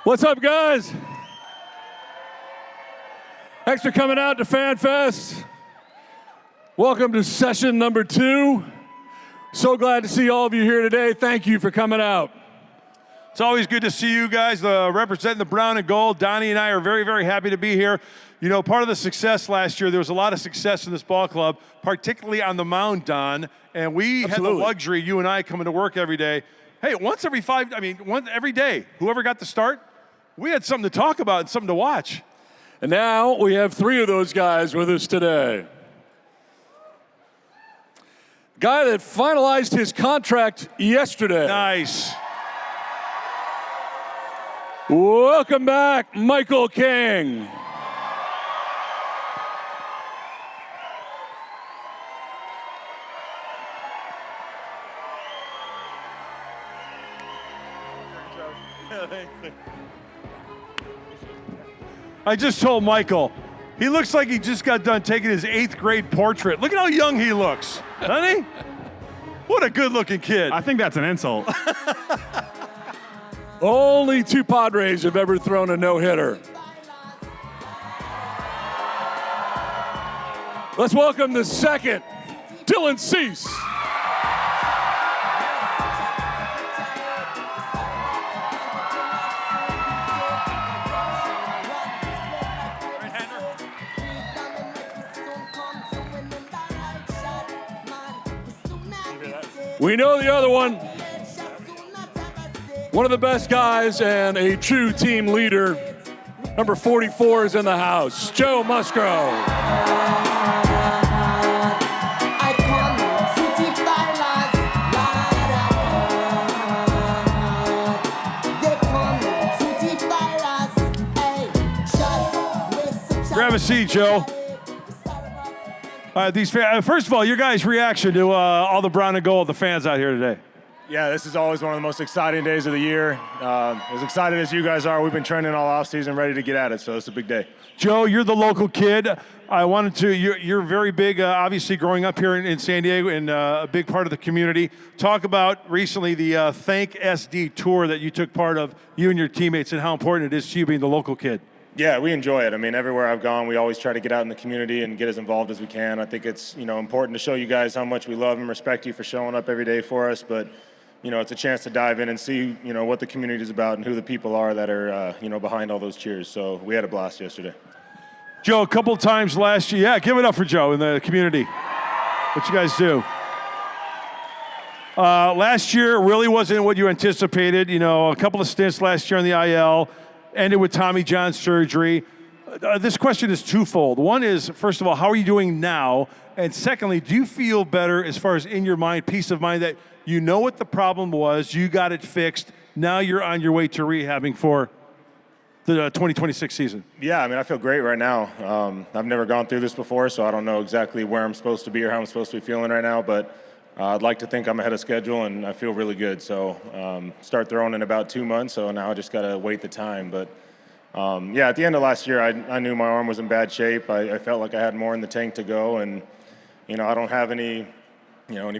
What's up, guys? Thanks for coming out to FanFest. Welcome to session number 2. So glad to see all of you here today. Thank you for coming out. It's always good to see you guys representing the brown and gold. Donnie and I are very, very happy to be here. You know, part of the success last year, there was a lot of success in this ball club, particularly on the mound, Don. And we had the luxury, you and I coming to work every day. Hey, once every day, whoever got the start, we had something to talk about and something to watch. And now we have 3 of those guys with us today. Guy that finalized his contract yesterday. Nice. Welcome back, Michael King. I just told Michael, he looks like he just got done taking his 8th grade portrait. Look at how young he looks, doesn't he? What a good-looking kid. I think that's an insult. Only 2 Padres have ever thrown a no-hitter. Let's welcome the second, Dylan Cease. We know the other one. One of the best guys and a true team leader. Number 44 is in the house, Joe Musgrove. Grab a seat, Joe. First of all, your guys' reaction to all the brown and gold, the fans out here today. Yeah, this is always one of the most exciting days of the year. As excited as you guys are, we've been training all offseason, ready to get at it, so it's a big day. Joe, you're the local kid. You're very big, obviously, growing up here in San Diego and a big part of the community. Talk about recently the Thank SD tour that you took part of, you and your teammates, and how important it is to you being the local kid. Yeah, we enjoy it. I mean, everywhere I've gone, we always try to get out in the community and get as involved as we can. I think it's, important to show you guys how much we love and respect you for showing up every day for us. But, it's a chance to dive in and see, what the community is about and who the people are that are, behind all those cheers. So we had a blast yesterday. Joe, a couple times last year. Yeah, give it up for Joe in the community. What you guys do. Last year really wasn't what you anticipated. A couple of stints last year on the IL. Ended with Tommy John surgery. This question is twofold. One is, first of all, how are you doing now? And secondly, do you feel better as far as in your mind, peace of mind that you know what the problem was, you got it fixed, now you're on your way to rehabbing for the 2026 season? Yeah, I feel great right now. I've never gone through this before, so I don't know exactly where I'm supposed to be or how I'm supposed to be feeling right now, but I'd like to think I'm ahead of schedule, and I feel really good. So start throwing in about 2 months, so now I just got to wait the time. But, at the end of last year, I knew my arm was in bad shape. I felt like I had more in the tank to go, and, I don't have any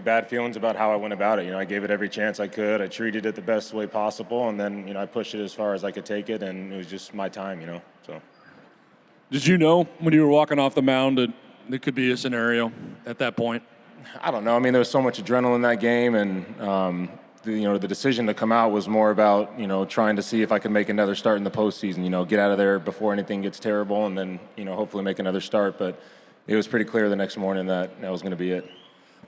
bad feelings about how I went about it. I gave it every chance I could. I treated it the best way possible, and then, I pushed it as far as I could take it, and it was just my time, so. Did you know when you were walking off the mound that there could be a scenario at that point? I don't know. There was so much adrenaline in that game, and the decision to come out was more about trying to see if I could make another start in the postseason. Get out of there before anything gets terrible, and then hopefully make another start. But it was pretty clear the next morning that was going to be it.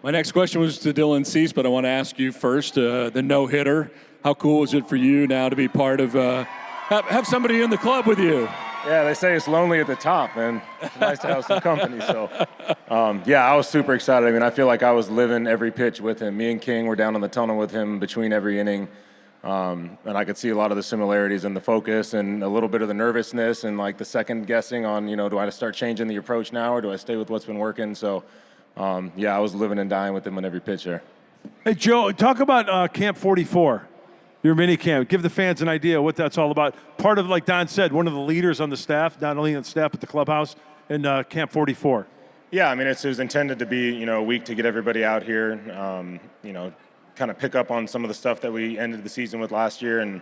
My next question was to Dylan Cease, but I want to ask you first, the no-hitter. How cool is it for you now to be part of have somebody in the club with you? Yeah, they say it's lonely at the top, man. It's nice to have some company. So, I was super excited. I feel like I was living every pitch with him. Me and King were down in the tunnel with him between every inning. And I could see a lot of the similarities in the focus and a little bit of the nervousness and, the second guessing on, do I start changing the approach now or do I stay with what's been working? So, I was living and dying with him on every pitch there. Hey, Joe, talk about Camp 44. Your mini camp. Give the fans an idea what that's all about. Part of, like Don said, one of the leaders on the staff, not only on the staff but the clubhouse, in Camp 44. Yeah, it was intended to be, a week to get everybody out here, kind of pick up on some of the stuff that we ended the season with last year and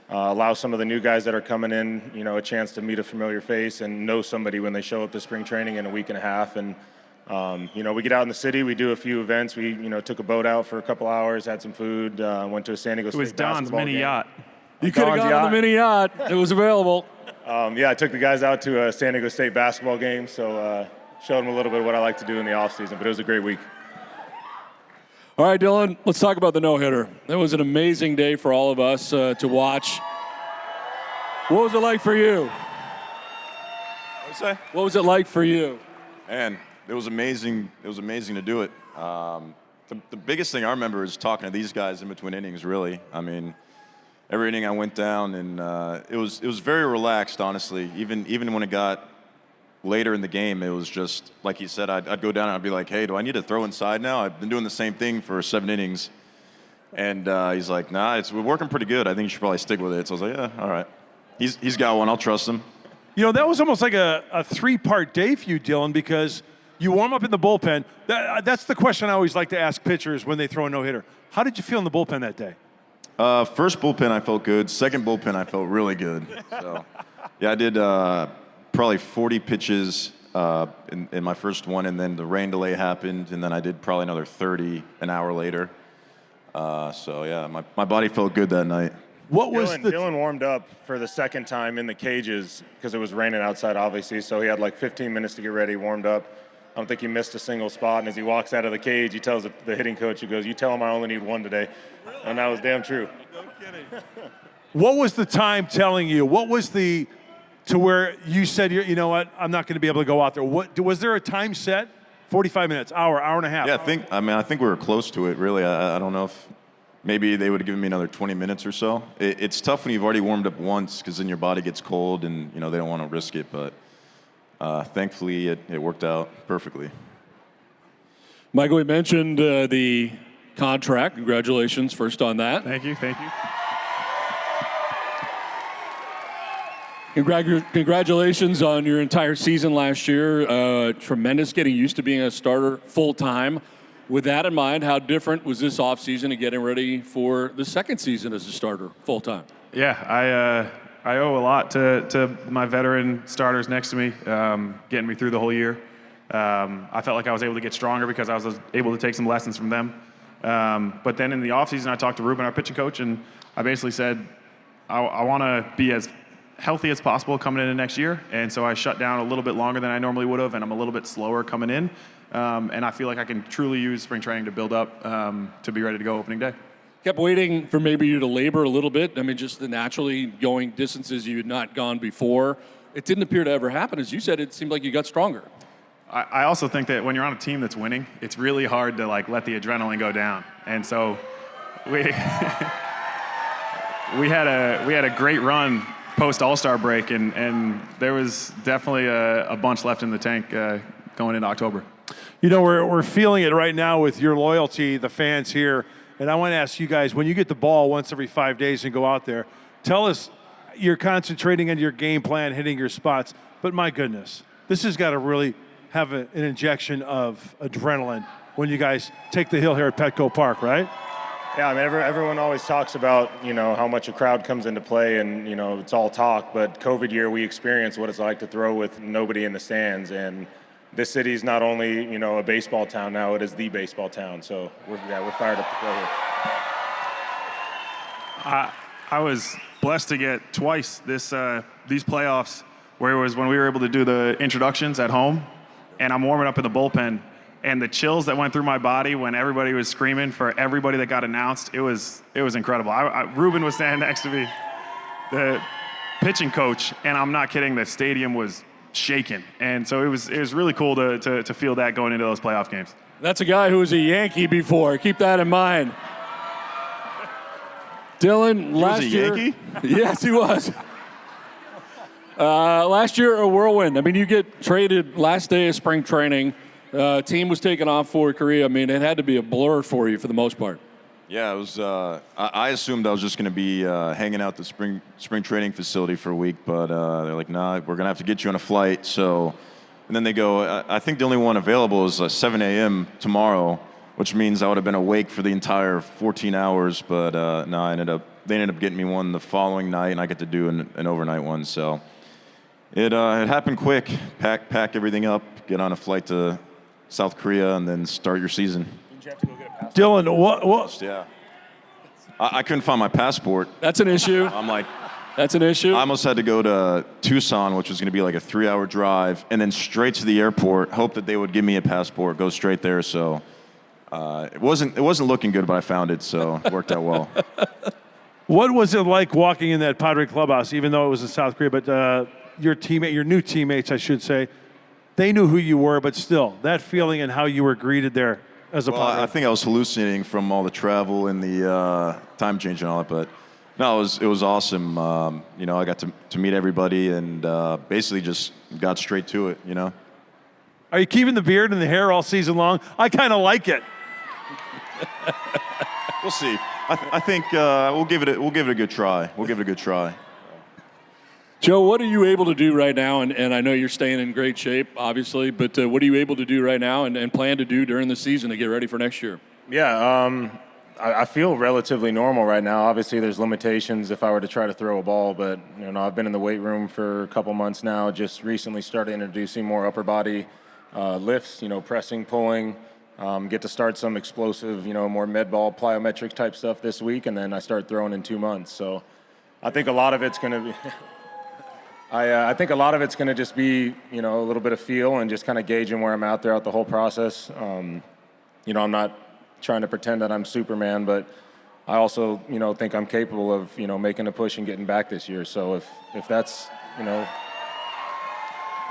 allow some of the new guys that are coming in, a chance to meet a familiar face and know somebody when they show up to spring training in a week and a half. And, we get out in the city, we do a few events. We, took a boat out for a couple hours, had some food, went to a San Diego State basketball game. It was Don's mini yacht. You could have gone on the mini yacht. It was available. I took the guys out to a San Diego State basketball game, so showed them a little bit of what I like to do in the offseason, but it was a great week. All right, Dylan, let's talk about the no-hitter. That was an amazing day for all of us to watch. What was it like for you? What was it like for you? Man, it was amazing. It was amazing to do it. The biggest thing I remember is talking to these guys in between innings, really. I mean, every inning I went down, and it was very relaxed, honestly. Even when it got later in the game, it was just, like he said, I'd go down and I'd be like, hey, do I need to throw inside now? I've been doing the same thing for 7 innings. And he's like, nah, we're working pretty good. I think you should probably stick with it. So I was like, yeah, all right. He's got one. I'll trust him. That was almost like a 3-part day for you, Dylan, because you warm up in the bullpen. That's the question I always like to ask pitchers when they throw a no-hitter. How did you feel in the bullpen that day? First bullpen, I felt good. Second bullpen, I felt really good. So, yeah, I did probably 40 pitches in my first one, and then the rain delay happened, and then I did probably another 30 an hour later. My body felt good that night. Dylan warmed up for the second time in the cages because it was raining outside, obviously, so he had like 15 minutes to get ready, warmed up. I don't think he missed a single spot, and as he walks out of the cage, he tells the hitting coach, he goes, you tell him I only need one today. And that was damn true. No kidding. What was the time telling you? What was to where you said, you know what, I'm not going to be able to go out there? Was there a time set? 45 minutes, hour and a half? Yeah, I think we were close to it, really. I don't know if maybe they would have given me another 20 minutes or so. It's tough when you've already warmed up once because then your body gets cold and, they don't want to risk it. But thankfully, it worked out perfectly. Michael, we mentioned the contract. Congratulations first on that. Thank you. Congratulations on your entire season last year. Tremendous getting used to being a starter full-time. With that in mind, how different was this offseason and getting ready for the second season as a starter full-time? Yeah, I owe a lot to my veteran starters next to me, getting me through the whole year. I felt like I was able to get stronger because I was able to take some lessons from them. But then in the offseason, I talked to Ruben, our pitching coach, and I basically said, I want to be as healthy as possible coming into next year. And so I shut down a little bit longer than I normally would have, and I'm a little bit slower coming in. And I feel like I can truly use spring training to build up to be ready to go opening day. Kept waiting for maybe you to labor a little bit. I mean, just the naturally going distances you had not gone before. It didn't appear to ever happen. As you said, it seemed like you got stronger. I also think that when you're on a team that's winning, it's really hard to let the adrenaline go down. And so we we had a great run post All-Star break, and there was definitely a bunch left in the tank going into October. We're feeling it right now with your loyalty, the fans here. And I want to ask you guys, when you get the ball once every 5 days and go out there, tell us you're concentrating on your game plan, hitting your spots. But my goodness, this has got to really have an injection of adrenaline when you guys take the hill here at Petco Park, right? Yeah, I mean, everyone always talks about, how much a crowd comes into play and, it's all talk. But COVID year, we experienced what it's like to throw with nobody in the stands. And this city is not only, a baseball town now, it is the baseball town. So, we're fired up to play here. I was blessed to get twice these playoffs where it was when we were able to do the introductions at home, and I'm warming up in the bullpen. And the chills that went through my body when everybody was screaming for everybody that got announced, it was incredible. Ruben was standing next to me, the pitching coach, and I'm not kidding, the stadium was shaking. And so it was really cool to feel that going into those playoff games. That's a guy who was a Yankee before. Keep that in mind. Dylan, last year. Yankee? Yes, he was. Last year, a whirlwind. I mean, you get traded last day of spring training. Team was taken off for Korea. I mean, it had to be a blur for you for the most part. Yeah, it was. I assumed I was just going to be hanging out at the spring training facility for a week, but they're like, nah, we're going to have to get you on a flight. So, and then they go, I think the only one available is 7 a.m. tomorrow, which means I would have been awake for the entire 14 hours. But no, I ended up they ended up getting me one the following night, and I get to do an overnight one. So it happened quick. Pack everything up, get on a flight to South Korea, and then start your season. Did you have to go get a passport? Dylan, what? Yeah. I couldn't find my passport. That's an issue. I'm like, That's an issue. I almost had to go to Tucson, which was going to be like a 3-hour drive, and then straight to the airport, hope that they would give me a passport, go straight there. So it wasn't looking good, but I found it, so it worked out well. What was it like walking in that Padre clubhouse, even though it was in South Korea? But your new teammates, I should say, they knew who you were, but still, that feeling and how you were greeted there as a Padre. I think I was hallucinating from all the travel and the time change and all that, but no, it was awesome. I got to meet everybody and basically just got straight to it. Are you keeping the beard and the hair all season long? I kind of like it. We'll see. I think we'll give it a good try. Joe, what are you able to do right now? And I know you're staying in great shape, obviously, but what are you able to do right now and plan to do during the season to get ready for next year? Yeah, I feel relatively normal right now. Obviously, there's limitations if I were to try to throw a ball, but I've been in the weight room for a couple months now. Just recently started introducing more upper body lifts, pressing, pulling. Get to start some explosive, more med ball plyometric type stuff this week, and then I start throwing in 2 months. So I think a lot of it's going to be. I think a lot of it's going to just be, a little bit of feel and just kind of gauging where I'm at throughout the whole process. I'm not trying to pretend that I'm Superman, but I also, think I'm capable of, making a push and getting back this year. So if that's,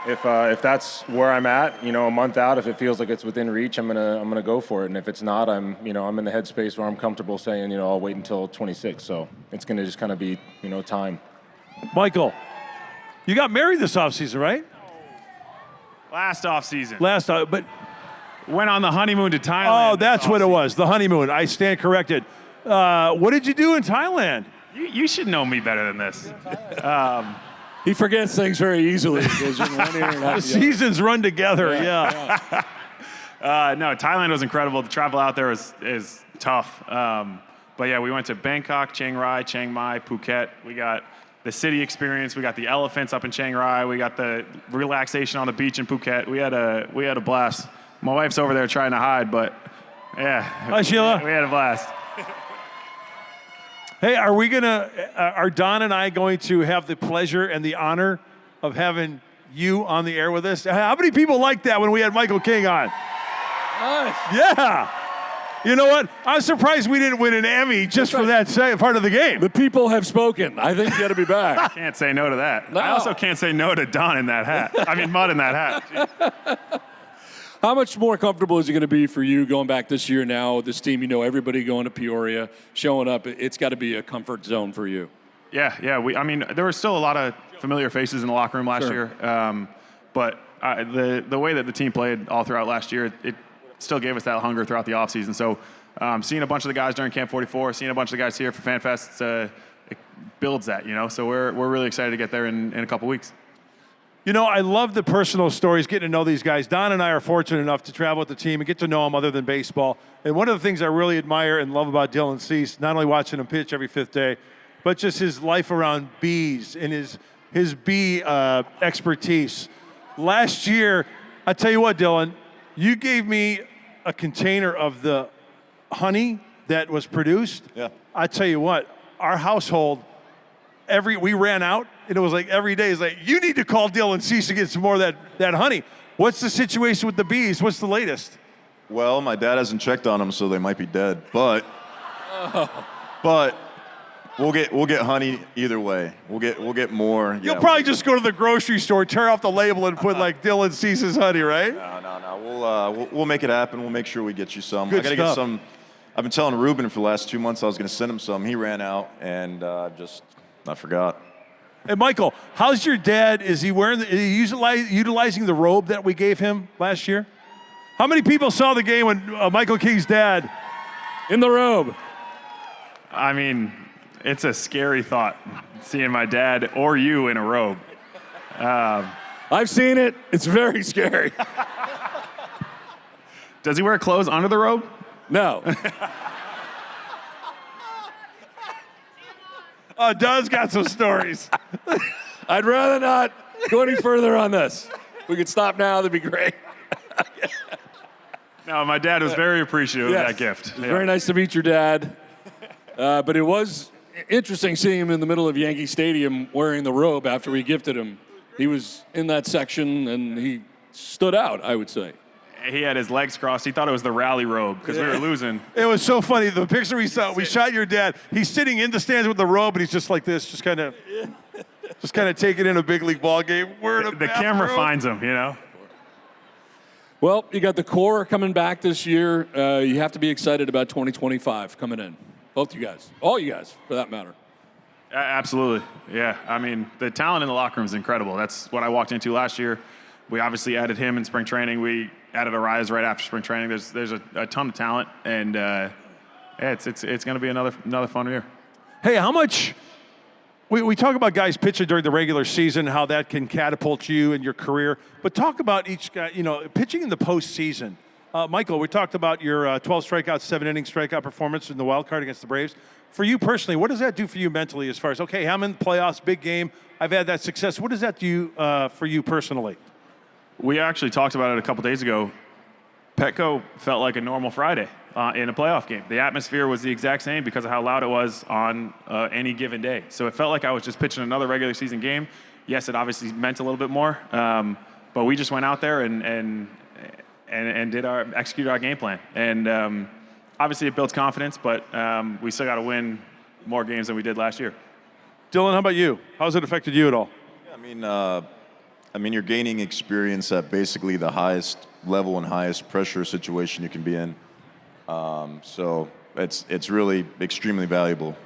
if that's where I'm at, a month out, if it feels like it's within reach, I'm gonna go for it. And if it's not, I'm in the headspace where I'm comfortable saying, I'll wait until 26. So it's gonna just kind of be, time. Michael, you got married this offseason, right? Last offseason. But Went on the honeymoon to Thailand. oh, that's what it was, the honeymoon. I stand corrected. What did you do in Thailand? You should know me better than this. He forgets things very easily. Because you're one ear and not The the other. seasons run together, yeah. No, Thailand was incredible. The travel out there is tough. But yeah, we went to Bangkok, Chiang Rai, Chiang Mai, Phuket. We got the city experience. We got the elephants up in Chiang Rai. We got the relaxation on the beach in Phuket. We had a blast. My wife's over there trying to hide, but yeah. Hi, Sheila. We had a blast. Hey, are Don and I going to have the pleasure and the honor of having you on the air with us? How many people liked that when we had Michael King on? Nice. Yeah. You know what? I'm surprised we didn't win an Emmy just for that part of the game. The people have spoken. I think you got to be back. Can't say no to that. No. I also can't say no to Don in that hat. I mean, Mud in that hat. How much more comfortable is it going to be for you going back this year now? This team, everybody going to Peoria, showing up. It's got to be a comfort zone for you. Yeah. There were still a lot of familiar faces in the locker room last year. But the way that the team played all throughout last year, it still gave us that hunger throughout the offseason. So seeing a bunch of the guys during Camp 44, seeing a bunch of the guys here for FanFest, it builds that, So we're really excited to get there in a couple weeks. I love the personal stories, getting to know these guys. Don and I are fortunate enough to travel with the team and get to know them other than baseball. And one of the things I really admire and love about Dylan Cease, not only watching him pitch every fifth day, but just his life around bees and his bee expertise. Last year, I tell you what, Dylan, you gave me a container of the honey that was produced. Yeah. I tell you what, our household, we ran out, and it was like every day, it's like, you need to call Dylan Cease to get some more of that honey. What's the situation with the bees? What's the latest? Well, my dad hasn't checked on them, so they might be dead. But we'll get honey either way. We'll get more. You'll probably just go to the grocery store, tear off the label, and put like Dylan Cease's honey, right? No. We'll make it happen. We'll make sure we get you some. Good I gotta stuff. get some. I've been telling Ruben for the last 2 months I was gonna send him some. He ran out, and I forgot. Hey, Michael, how's your dad? Is he utilizing the robe that we gave him last year? How many people saw the game when Michael King's dad? In the robe. I mean, it's a scary thought, seeing my dad or you in a robe. I've seen it. It's very scary. Does he wear clothes under the robe? No. Doug's got some stories. I'd rather not go any further on this. We could stop now. That'd be great. No, my dad was very appreciative Yes. of that gift. It was very nice to meet your dad. But it was interesting seeing him in the middle of Yankee Stadium wearing the robe after we gifted him. He was in that section, and he stood out, I would say. He had his legs crossed. He thought it was the rally robe because we were losing. It was so funny. The picture we shot your dad. He's sitting in the stands with the robe, and he's just like this, just kind of taking in a big league ball game. We're in a The camera finds him, you know. Well, you got the core coming back this year. You have to be excited about 2025 coming in. Both you guys. All you guys, for that matter. Absolutely, yeah. I mean, the talent in the locker room is incredible. That's what I walked into last year. We obviously added him in spring training. We added Arias right after spring training. There's a ton of talent, and it's going to be another fun year. Hey, how much? We talk about guys pitching during the regular season, how that can catapult you in your career. But talk about each guy, pitching in the postseason. Michael, we talked about your 12 strikeouts, 7-inning strikeout performance in the wild card against the Braves. For you personally, what does that do for you mentally as far as, okay, I'm in the playoffs, big game, I've had that success. What does that do for you personally? We actually talked about it a couple days ago. Petco felt like a normal Friday in a playoff game. The atmosphere was the exact same because of how loud it was on any given day. So it felt like I was just pitching another regular season game. Yes, it obviously meant a little bit more, but we just went out there and executed our game plan. And obviously it builds confidence, but we still got to win more games than we did last year. Dylan, how about you? How's it affected you at all? Yeah, I mean, you're gaining experience at basically the highest level and highest pressure situation you can be in. So it's really extremely valuable.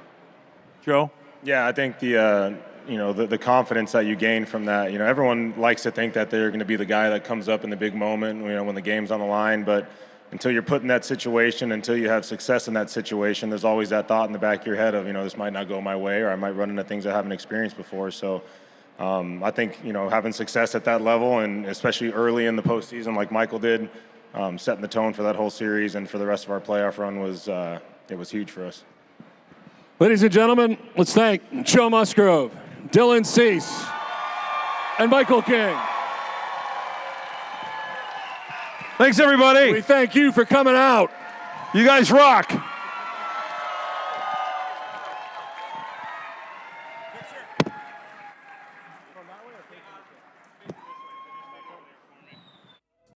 Joe? Yeah, I think the confidence that you gain from that. Everyone likes to think that they're going to be the guy that comes up in the big moment, when the game's on the line. But until you're put in that situation, until you have success in that situation, there's always that thought in the back of your head of, this might not go my way, or I might run into things I haven't experienced before. So I think, having success at that level, and especially early in the postseason like Michael did, setting the tone for that whole series and for the rest of our playoff run was huge for us. Ladies and gentlemen, let's thank Joe Musgrove, Dylan Cease, and Michael King. Thanks, everybody. We thank you for coming out. You guys rock.